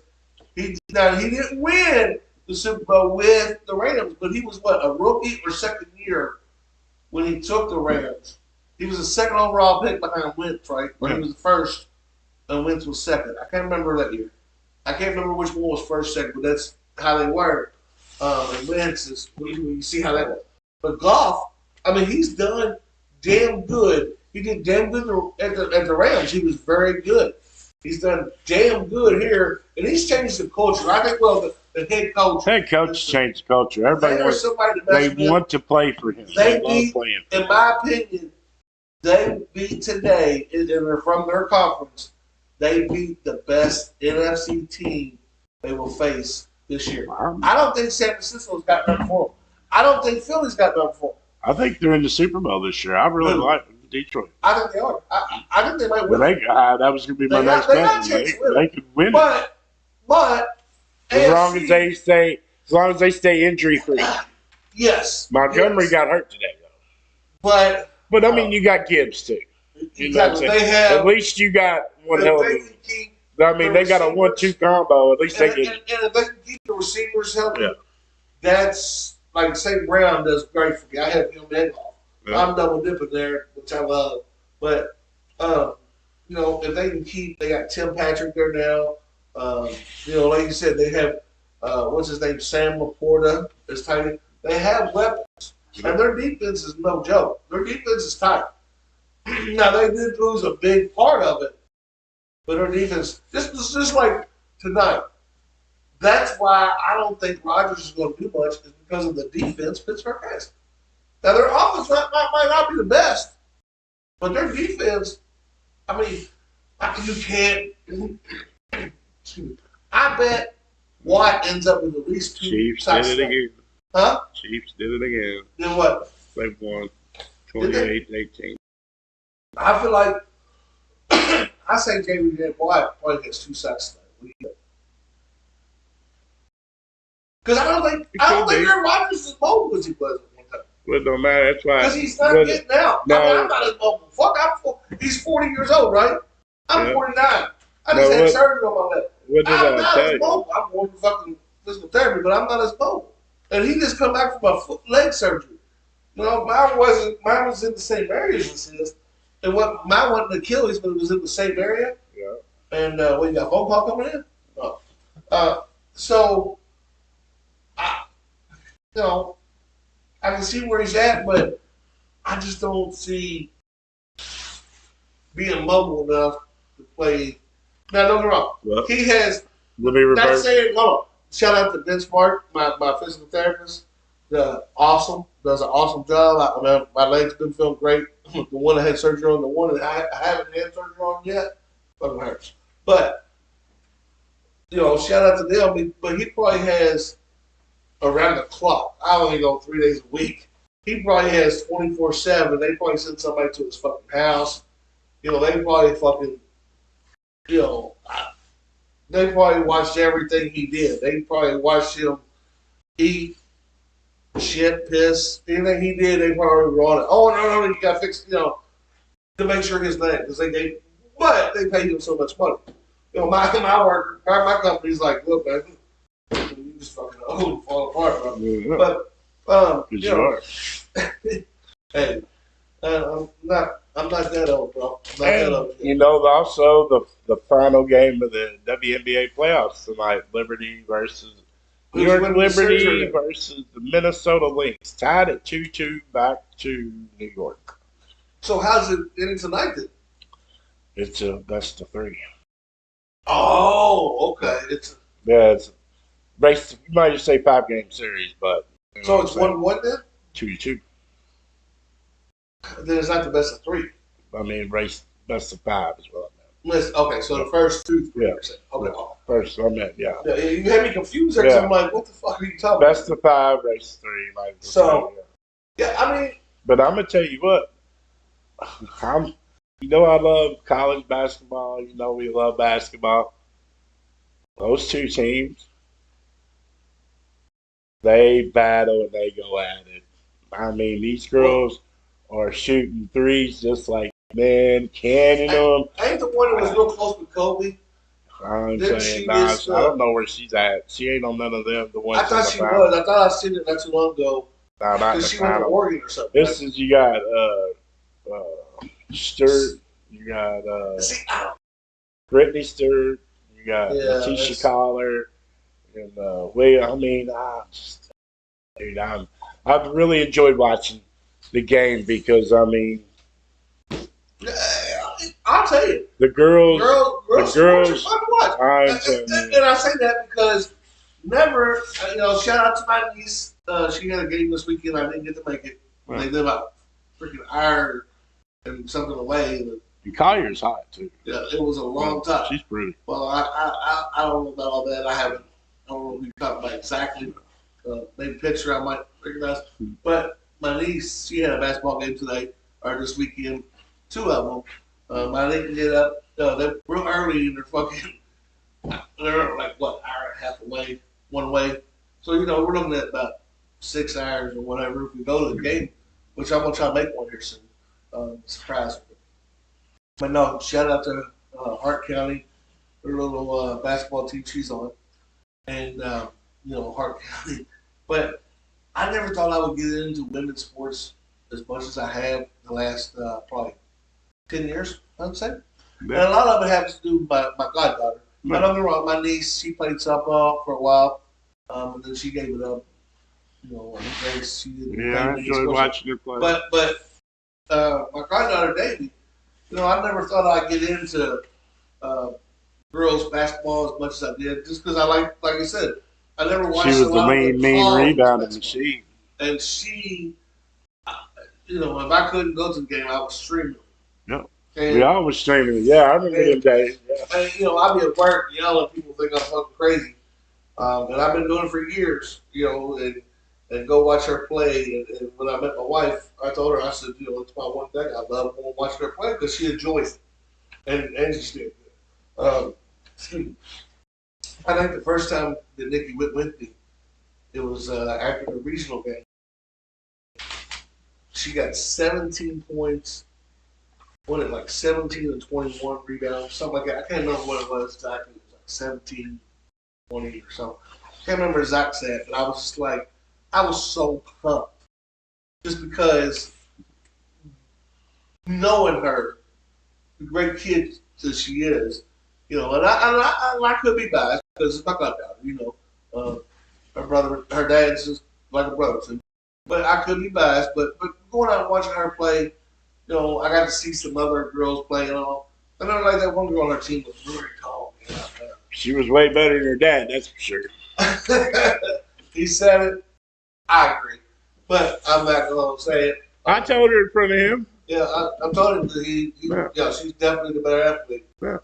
he didn't win the Super Bowl with the Rams, but he was, a rookie or second year when he took the Rams. He was a second overall pick behind Wentz, right? Where he was the first and Wentz was second. I can't remember that year. I can't remember which one was first, second, but that's how they were. And Wentz is, you see how that was. But Goff, I mean, he's done damn good. He did damn good at the Rams. He was very good. He's done damn good here, and he's changed the culture. I think, the the head coach. Head coach changed the culture. Everybody want to play for him. They love playing. In my opinion, they beat today, and they're from their conference. They beat the best NFC team they will face this year. I don't think San Francisco's got nothing for them. I don't think Philly's got nothing for them. I think they're in the Super Bowl this year. I really like Detroit. I think they are. I think they might win. That was going to be my next question. They could win. But as long as they stay injury free. Yes. Montgomery got hurt today, though. But I mean, you got Gibbs too. Exactly. At least you got one hell of a. They got a 1-2 combo. At least they can. And if they can keep the receivers healthy, that's like St. Brown does great for me. I have him and off. I'm double dipping there, which I love. But if they can keep, they got Tim Patrick there now. Like you said, they have what's his name, Sam Laporta is tight end. They have weapons, and their defense is no joke. Their defense is tight. Now they did lose a big part of it, but their defense, just like tonight. That's why I don't think Rodgers is going to do much, is because of the defense Pittsburgh has. Now their offense might not be the best, but their defense, I mean, you can't. Excuse me. I bet Watt ends up with at least 2 Chiefs did it again. Huh? Chiefs did it again. Then what? They won 28-18. I feel like I say Jamie Watt probably gets 2 sacks tonight. Because I don't think Aaron Rodgers is as mobile as he was at one time. Well, no matter. That's why. Because he's not getting out. No. I'm not as mobile. He's 40 years old, right? I'm 49. I just had surgery on my leg. I'm not as mobile. I'm going to fucking physical therapy, but I'm not as mobile. And he just come back from a leg surgery. Mine was in the same area as his. And mine wasn't Achilles, but it was in the same area. Yeah. And you got phone call coming in? Oh. So, I can see where he's at, but I just don't see being mobile enough to play. Now, don't get me wrong. Well, he has. Let me reverse. Hold on. Shout out to Ben Smart, my physical therapist. Does an awesome job. My legs been feeling great. The one I had surgery on, the one that I haven't had surgery on yet, fucking hurts. But shout out to them. But he probably has around the clock. I only go 3 days a week. He probably has 24/7. They probably send somebody to his fucking house. They probably fucking. They probably watched everything he did. They probably watched him eat, shit, piss, anything he did. They probably were on it. Oh no, you got to fix, to make sure his name, because they paid him so much money. My worker, my company's like, look, man, you just fucking old and fall apart, bro. Yeah. But hey, I'm not that old, bro. I'm not that old. Also the final game of the WNBA playoffs tonight, Liberty versus New York Liberty versus the Minnesota Lynx, tied at 2-2 back to New York. So how's it ending tonight then? It's a best of 3. Oh, okay. It's race. You might just say 5-game series, but so it's 1-1 then. 2-2. Then it's not the best of 3. I mean, race best of 5 as well. Okay, so the first 2, 3. Yeah. Okay. Yeah. First, yeah. You had me confused there because I'm like, what the fuck are you talking about? Best of 5, race 3. I mean. But I'm going to tell you what. I love college basketball. We love basketball. Those 2 teams, they battle and they go at it. I mean, these girls are shooting threes just like, man, canning them. Ain't the one that was real close with Kobe? I'm saying, I don't know where she's at. She ain't on none of them. The ones I thought she was. I thought I seen it not too long ago. No, not in the she went to Oregon or something. This is, you got Sturt, you got Brittany Sturt, you got Tisha Collar, and I've really enjoyed watching the game because I'll tell you, the girls are fun to watch. And I say that because never, shout out to my niece. She had a game this weekend. I didn't get to make it. Right. They live out freaking hour and something away. And Collier's hot, too. Yeah, it was a long time. She's pretty. Well, I don't know about all that. I don't know what we talking about exactly. Maybe picture I might recognize. But my niece, she had a basketball game today, or this weekend. 2 of them. I didn't get up. They're real early and they're like, what, hour and a half away, one way. So, we're looking at about 6 hours or whatever if we go to the game, which I'm going to try to make one here soon. Surprise me. But no, shout out to Hart County, their little basketball team she's on. And, Hart County. But I never thought I would get into women's sports as much as I have the last probably 10 years, I'd say. Yeah. And a lot of it has to do with my goddaughter. Yeah. I don't get me wrong, my niece, she played softball for a while, and then she gave it up. She didn't I enjoyed watching her play. But my goddaughter, Davy, I never thought I'd get into girls basketball as much as I did, just because I like I said, I never watched. She was the main rebounding machine. And she, if I couldn't go to the game, I was streaming. Yeah. We always streaming it. Yeah, I remember them days. Yeah. And, I'd be at work yelling, people think I'm fucking crazy. And I've been doing it for years, and go watch her play. And when I met my wife, I told her, I said, it's my one thing. I love watching her play because she enjoys it. And she's doing good. I think the first time that Nikki went with me, it was after the regional game. She got 17 points. What it like 17 and 21 rebounds, something like that. I can't remember what it was exactly. It was like 17, 20 or something. I can't remember exact stat, but I was just like, I was so pumped. Just because knowing her, the great kid that she is, and I could be biased because it's my goddaughter, her brother, her dad's just like a brother to me. But I could be biased, but going out and watching her play, I got to see some other girls play and all. I know like that one girl on her team was very tall. She was way better than her dad, that's for sure. He said it. I agree. But I'm not going to say it. I told her in front of him. Yeah, I told him that she's definitely the better athlete. Yeah.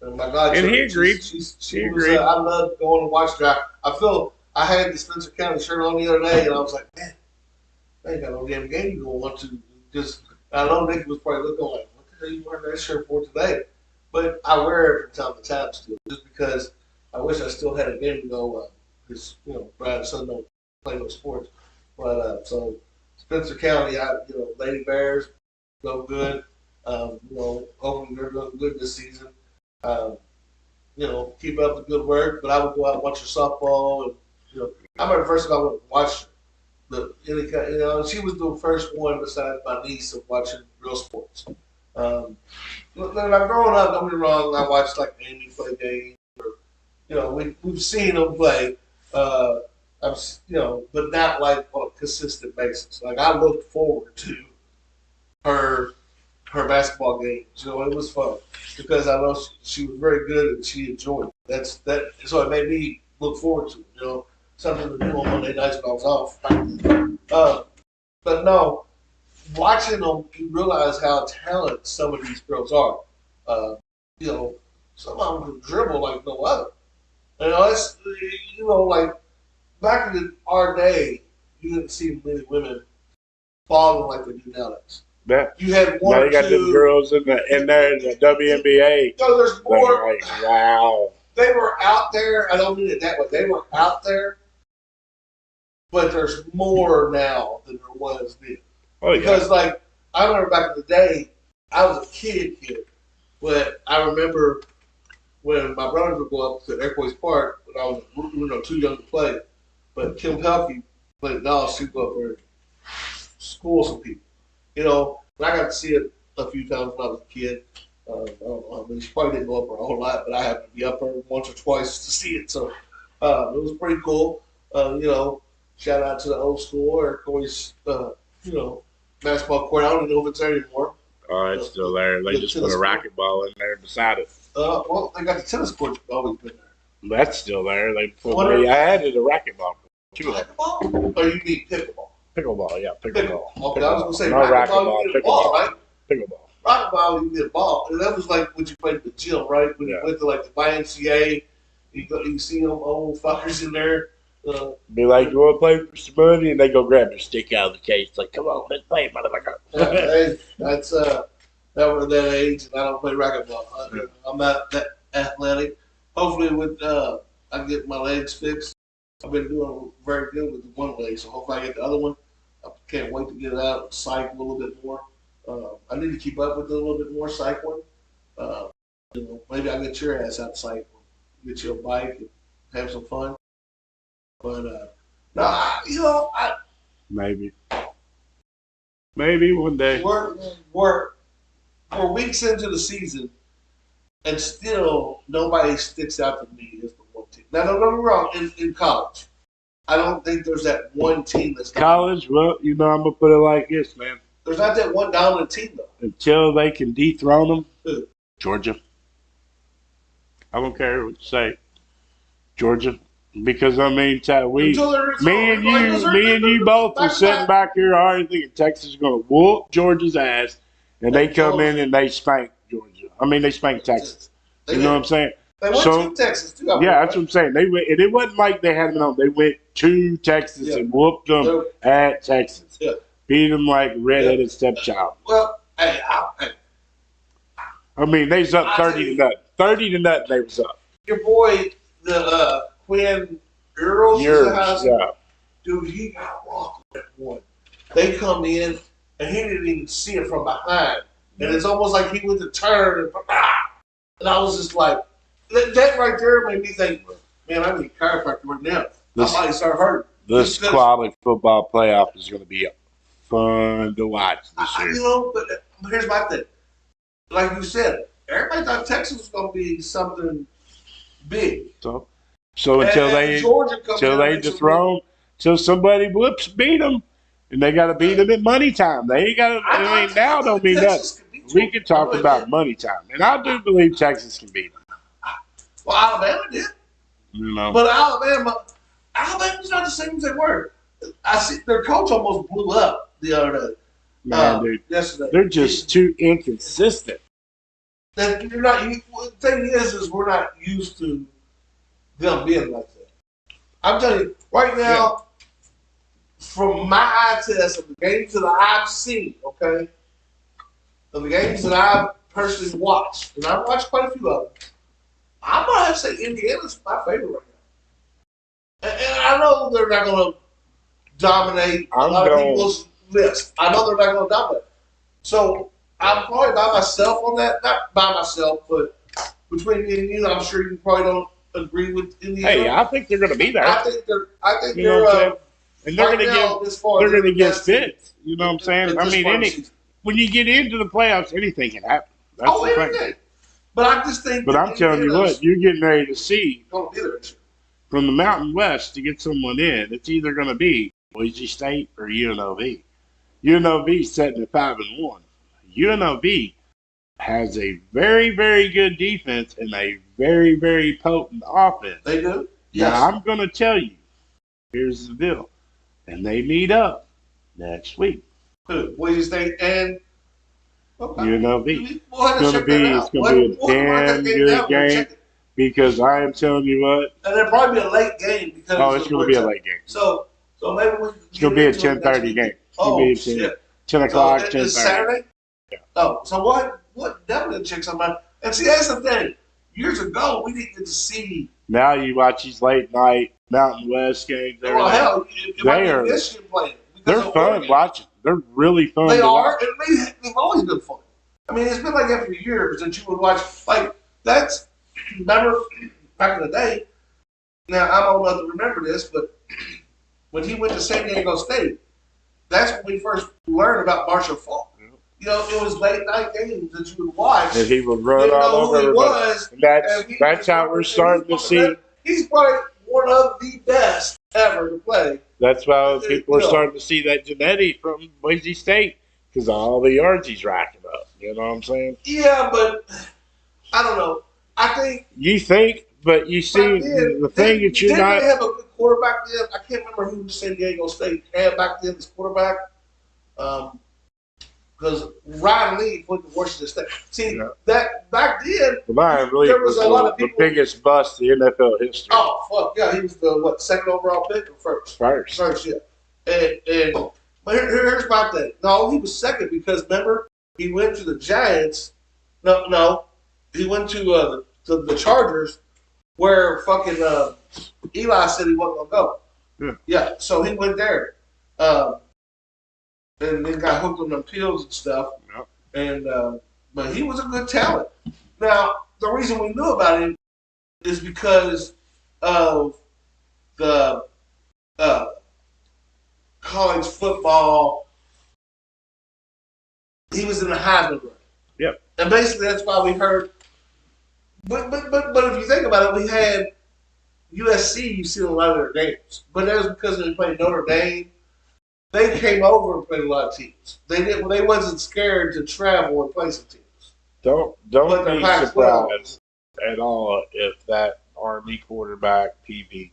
And my God, and he agreed. She agreed. I love going and watching her. I had the Spencer County shirt on the other day, and I was like, man, I ain't got no damn game to go on to. Just, I know Nicky was probably looking like, what the hell are you wearing that shirt for today? But I wear it from time to time still, just because I wish I still had a game to go. Because Brad and son don't play no sports. But so Spencer County, Lady Bears go good. Hopefully they're going good this season. Keep up the good work. But I would go out and watch her softball. And I remember the first time I went and watched her. She was the first one besides my niece of watching real sports. Like growing up, don't get me wrong, I watched like Amy play games, or we've seen them play, but not like on a consistent basis. Like I looked forward to her basketball games. It was fun because I know she was very good and she enjoyed it. So it made me look forward to it. Something to do on Monday nights when I was off. But no, watching them, you realize how talented some of these girls are. Some of them can dribble like no other. It's like back in our day, you didn't see many women balling like they do nowadays. You had one. Now you got them girls in there in the WNBA. There's more. Like, wow. They were out there. I don't mean it that way. They were out there. But there's more now than there was then. Oh, because, I remember back in the day, I was a kid, but I remember when my brothers would go up to Air Force Park when I was too young to play. But Kim Pelkey played Dallas. She'd go up there and school some people. And I got to see it a few times when I was a kid. She probably didn't go up there a whole lot, but I happened to be up there once or twice to see it. So it was pretty cool. Shout out to the old school or always, basketball court. I don't even know if it's there anymore. Oh, it's still there. They just put a racquetball in there beside it. Well, they got the tennis courts always been there. That's still there. They put me. I added a racquetball. Racquetball? Or you need pickleball? Pickleball, yeah, pickleball. Okay, I was gonna say no racquetball. You need a ball, right? Pickleball. Racquetball, you need a ball, and that was like what you played at the gym, right? When you went to like the YMCA, you see them old fuckers in there. Be like, you want to play for some money? And they go grab their stick out of the case. Like, come on, let's play, motherfucker. Hey, that's that was that age, and I don't play racquetball. I'm not that athletic. Hopefully, with I get my legs fixed. I've been doing very good with the one leg, so hopefully I get the other one. I can't wait to get it out and cycle a little bit more. I need to keep up with it a little bit more cycling. Maybe I'll get your ass out cycling, get you a bike, and have some fun. But maybe one day. We're weeks into the season, and still nobody sticks out to me as the one team. Now, don't get me wrong. In college, I don't think there's that one team that's college. Well, I'm gonna put it like this, man. There's not that one dominant team though. Until they can dethrone them. Who? Georgia. I don't care what you say. Georgia. Because I mean, me and you both are sitting back here already thinking Texas is going to whoop Georgia's ass, and they come in and they spank Georgia. I mean, they spank Texas. You know what I'm saying? They went to Texas too. Yeah, that's what I'm saying. They went, and it wasn't like they had them on. They went to Texas and whooped them at Texas. Yeah. Beat them like redheaded stepchild. Well, hey. I mean, they was up 30-0. 30-0. They was up. Your boy, the Quinn Earls, dude, he got rocked with that one. They come in and he didn't even see it from behind, and it's almost like he went to turn and I was just like, that right there made me think, man, I need a chiropractor right now. I might start hurting. This college football playoff is going to be fun to watch this year. But here's my thing. Like you said, everybody thought Texas was going to be something big. So until they dethrone, till somebody beat them, and they got to beat them at money time. They ain't got to. I mean, now don't mean nothing. We can talk about money time, and I do believe Texas can beat them. Well, Alabama did. But Alabama's not the same as they were. I see their coach almost blew up the other day. Man, dude, yesterday. They're just too inconsistent. That you're not. The thing is we're not used to them being like that. I'm telling you, right now, from my eye test of the games that I've seen, of the games that I've personally watched, and I've watched quite a few of them, I'm going to have to say Indiana's my favorite right now. And I know they're not going to dominate a lot of people's list. I know they're not going to dominate. So I'm probably by myself on that. Not by myself, but between me and you, I'm sure you probably don't agree with Indiana. Hey, I think they're going to be there. I think they're. And they're going to get fit. You know what I'm saying? I mean, when you get into the playoffs, anything can happen. That's the thing. But I just think. But I'm telling you what, you're getting ready to see from the Mountain West to get someone in. It's either going to be Boise State or UNLV. UNLV setting at 5-1. UNLV has a very, very good defense and a very, very potent offense. They do? Yes. Now, I'm going to tell you, here's the deal. And they meet up next week. Who? Boise State and UNLV. It's going to be a damn good game because I am telling you what. And it'll probably be a late game. Because it's going to be a late game. So maybe it's going to be a 10:30 game. It's going to be 10 o'clock, 10:30. Saturday? Yeah. Oh, so what definitely check something out. And see, that's the thing. Years ago, we didn't get to see. Now you watch these late night Mountain West games. Well, hell, Michigan playing. They're fun watching. They're really fun. They are. And they've always been fun. I mean, it's been like that for years that you would watch. Like, that's, remember, back in the day, now I'm old enough to remember this, but when he went to San Diego State, that's when we first learned about Marshall Faulk. It was late night games that you would watch. And he would run all over everybody. That's how we're starting to see. He's probably one of the best ever to play. That's why people are starting to see that Genetti from Boise State because of all the yards he's racking up. You know what I'm saying? Yeah, but I don't know. I think. You think But you see, the thing that you're not. They have a good quarterback then? I can't remember who San Diego State had back then as quarterback. Because Ryan Lee went to Washington State. See, that back then, Ryan Lee there was a lot of people. The biggest bust in NFL history. Oh, fuck, yeah. He was the, second overall pick or first? First, yeah. But here's my thing. No, he was second because, remember, he went to the Giants. No. He went to the Chargers where fucking Eli said he wasn't going to go. Yeah, so he went there. And then got hooked on them pills and stuff. Yep. And but he was a good talent. Now, the reason we knew about him is because of the college football. He was in the Heisman run. Yep. And basically that's why we heard. But if you think about it, we had USC. You see a lot of their games, but that was because they played Notre Dame. They came over and played a lot of teams. They wasn't scared to travel and play some teams. Don't be surprised at all if that Army quarterback PB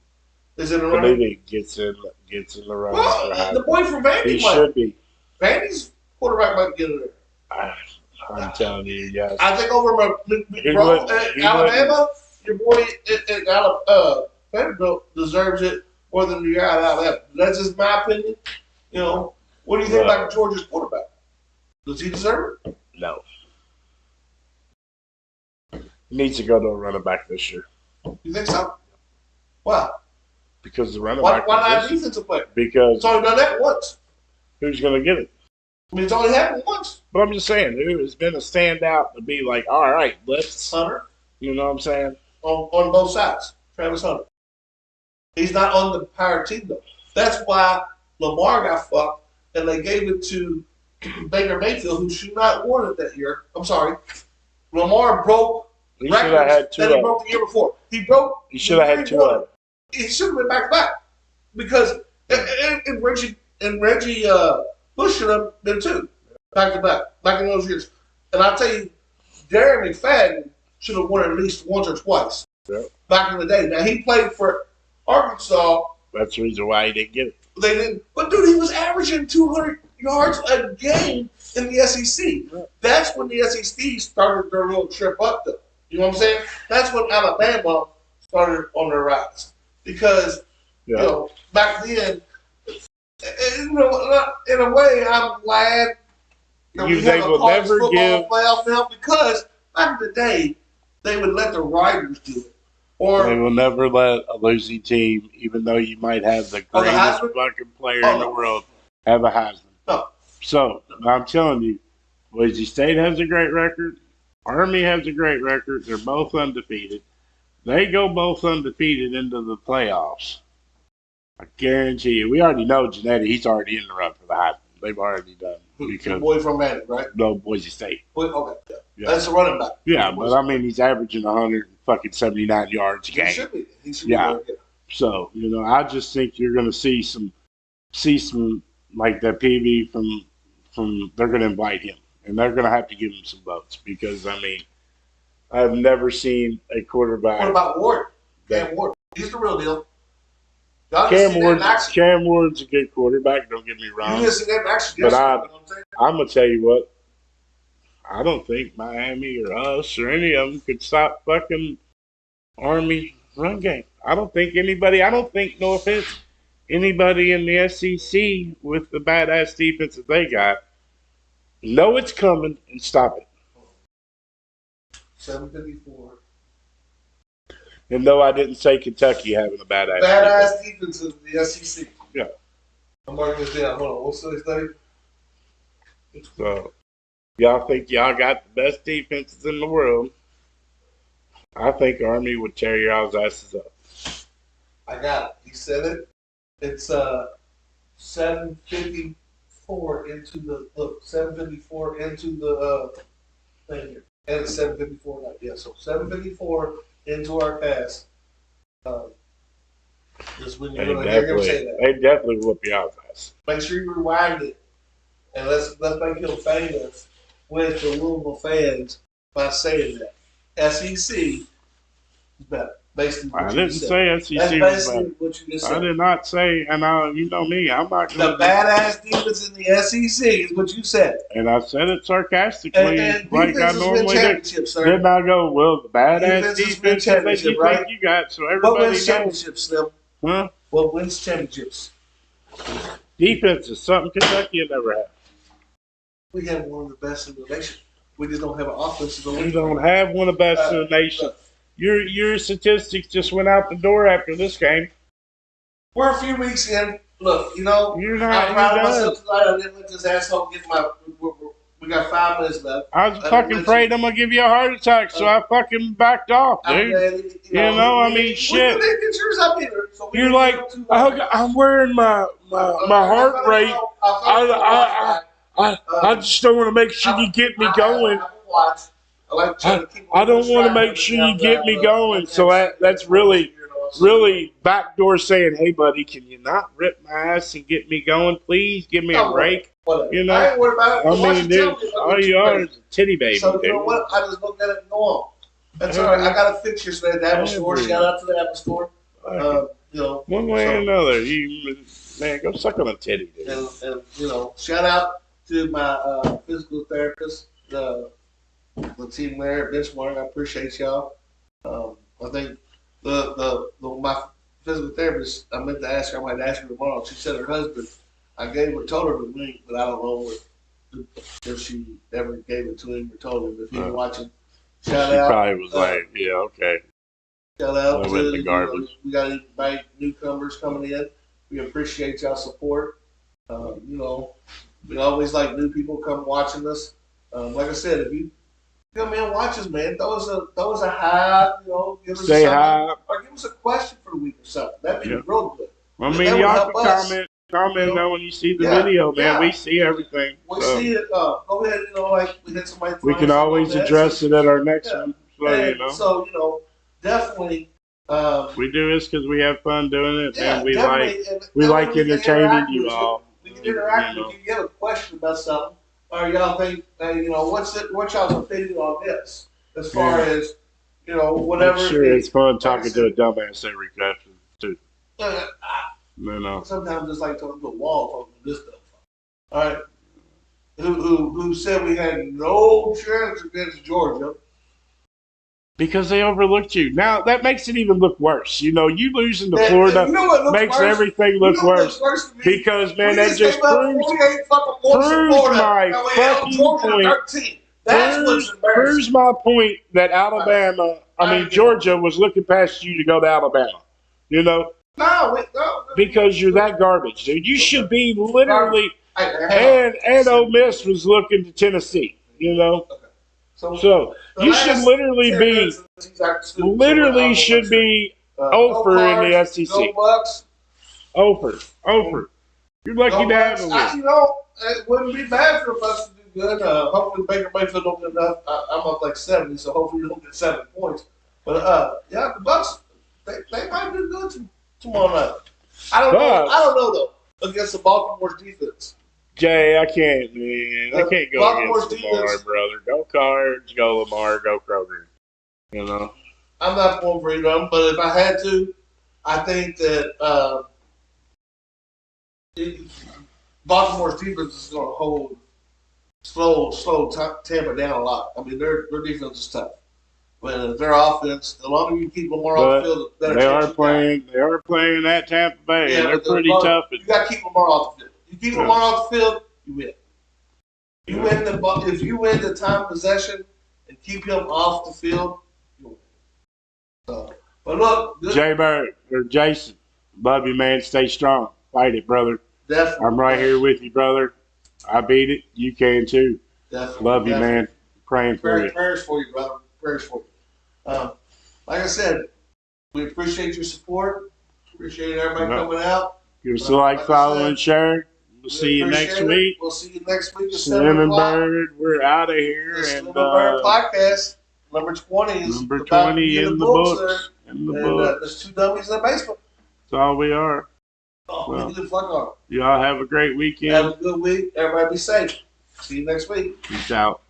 is in the running. Gets in the running. Well, the boy from Vandy should be. Vandy's quarterback might get in there. I'm telling you, yes. I think over Alabama, your boy at Vanderbilt deserves it more than the guy at Alabama. That's just my opinion. You know, what do you think about Georgia's quarterback? Does he deserve it? No. He needs to go to a running back this year. You think so? Why? Because the running back. Why not a defensive player? Because it's only done that once. Who's going to get it? I mean, it's only happened once. But I'm just saying, who has been a standout to be like, all right, let's. Hunter. You know what I'm saying? On both sides. Travis Hunter. He's not on the power team, though. That's why Lamar got fucked, and they gave it to Baker Mayfield, who should not won it that year. I'm sorry. Lamar broke records that he broke the year before. He should have had two of them. He should have been back-to-back. Because and Reggie Bush should have been two. Back-to-back. Back in those years. And I'll tell you, Darren McFadden should have won it at least once or twice. Yep. Back in the day. Now, he played for Arkansas. That's the reason why he didn't get it. They didn't. But, dude, he was averaging 200 yards a game in the SEC. Right. That's when the SEC started their little trip up, though. You know what I'm saying? That's when Alabama started on their rise. Because, you know, back then, you know, in a way, I'm glad that we have a college football playoff now because back in the day, they would let the Riders do it. Or they will never let a losing team, even though you might have the greatest fucking player in the world, have a Heisman. No. So, I'm telling you, Boise State has a great record. Army has a great record. They're both undefeated. They go both undefeated into the playoffs. I guarantee you. We already know Genetti. He's already in the run for the Heisman. They've already done. The boy from Vandy, right? No, Boise State. Okay. Yeah. That's a running back. Yeah, but I mean, he's averaging 179 yards a game. He should be. He should be. So, you know, I just think you're going to see some like that PV from. They're going to invite him, and they're going to have to give him some votes because I mean, I've never seen a quarterback. What about Ward? Cam Ward. He's the real deal. Cam Ward's a good quarterback. Don't get me wrong. You didn't see that in action but I'm gonna tell you what. I don't think Miami or us or any of them could stop fucking Army run game. I don't think, no offense, anybody in the SEC with the badass defense that they got know it's coming and stop it. 754. And no, I didn't say Kentucky having a badass defense in the SEC. Yeah. I'm marking this down. Hold on. What's the study? So, y'all think y'all got the best defenses in the world. I think Army would tear y'all's asses up. I got it. He said it. It's 754 into the 754 into the thing here. And it's 754 now. Yeah, so 754 into our pass. Just when you're going to hear him say that. They definitely whoop y'all's ass. Make sure you rewind it. And let's make him famous with the Louisville fans by saying that. SEC is better. Basically, what I you didn't just say said. SEC That's was basically bad. what you just said. I did not say, and you know me, I'm not going to. The badass defense in the SEC is what you said. And I said it sarcastically, and like I normally do. Sir. Then I go, well, the badass defense that you right? think you got, so everybody What wins knows. championships, Slim? Huh? What wins championships? Defense is something Kentucky never had. We have one of the best in the nation. We just don't have an offense. We don't have one of the best in the nation. Your statistics just went out the door after this game. We're a few weeks in. Look, you know, you're not, I'm proud of myself tonight. I didn't let this asshole get my. We got 5 minutes left. I was fucking afraid I'm gonna give you a heart attack, so I fucking backed off, dude. You know, I mean, shit. We didn't get yours up either, so you're like, I'm wearing my heart rate. I just don't want to make sure you get me going. I don't want to make sure you get me going. So that's really backdoor saying, hey, buddy, can you not rip my ass and get me going? Please give me a break. You know, I ain't worried about it. I mean, dude, all you are is a titty baby. So, you know what? I just look at it and go on. That's all right. I got a fixture today at the Apple Store. Shout out to the Apple Store. You know, one way or another, man, go suck on a titty, dude. And you know, shout out to my physical therapist, the team there at Benchmark. I appreciate y'all. I think my physical therapist, I meant to ask her. I might ask her tomorrow. She said her husband. I told her the link, but I don't know if she ever gave it to him or told him. If he's watching, shout out. She probably was like, yeah, okay. Shout out to the garbage. We got to invite newcomers coming in. We appreciate y'all's support. You know, we always like new people come watching us. Like I said, if you come in and watch us, man, throw us a hi. You know, give us say hi, or give us a question for the week or something. That'd be real good. I mean, y'all can comment now when you see the video, man. We see everything. We see it. Go ahead, you know, like we had somebody. We can always address it at our next one. So you know, definitely. We do this because we have fun doing it, and we like entertaining you all. We can interact with you. If you have a question about something, or y'all think, you know, what's y'all's opinion on this? As far as, you know, whatever. I'm sure it's fun talking to a dumbass every question too. No. Sometimes it's like talking to a wall, talking to this stuff. All right. Who said we had no chance against Georgia? Because they overlooked you. Now, that makes it even look worse. You know, you losing to Florida makes everything look worse. Because, man, that just proves my fucking point. Proves my point that Georgia was looking past you to go to Alabama. You know? No. Because you're that garbage, dude. You should be literally, and Ole Miss was looking to Tennessee, you know? So you should literally be, should be over in the SEC. Over. You're lucky to have it. You know, it wouldn't be bad for Bucks to do good. Hopefully Baker Mayfield don't get enough. I'm up like 70, so hopefully you don't get 7 points. But yeah, the Bucks, they might do good tomorrow night. I don't know though against the Baltimore's defense. Jay, I can't, man. I can't go against Lamar, brother. Go Cards, go Lamar, go Kroger. You know? I'm not going for either, but if I had to, I think that Baltimore's defense is going to hold slow Tampa down a lot. I mean, their defense is tough. But their offense, the longer you keep Lamar off the field, the better. They are playing at Tampa Bay. Yeah, they're pretty tough. You got to keep Lamar off the field. You keep Lamar off the field, you win. If you win the time possession and keep him off the field, you win. So, but look, Jay Bird or Jason, love you, man. Stay strong. Fight it, brother. Definitely. I'm right here with you, brother. I beat it. You can too. Definitely. Love you, man. Praying for you. Prayers for you, brother. Prayers for you. Like I said, we appreciate your support. Appreciate everybody coming out. Give us a like, follow, and share. We'll see you next week. We'll see you next week. Slim&Bird, we're out of here. The Slim&Bird podcast, number 20 is number 20 in the books. There's 2 dummies in the basement. That's all we are. Get the fuck on. Y'all have a great weekend. Have a good week. Everybody be safe. See you next week. Peace out.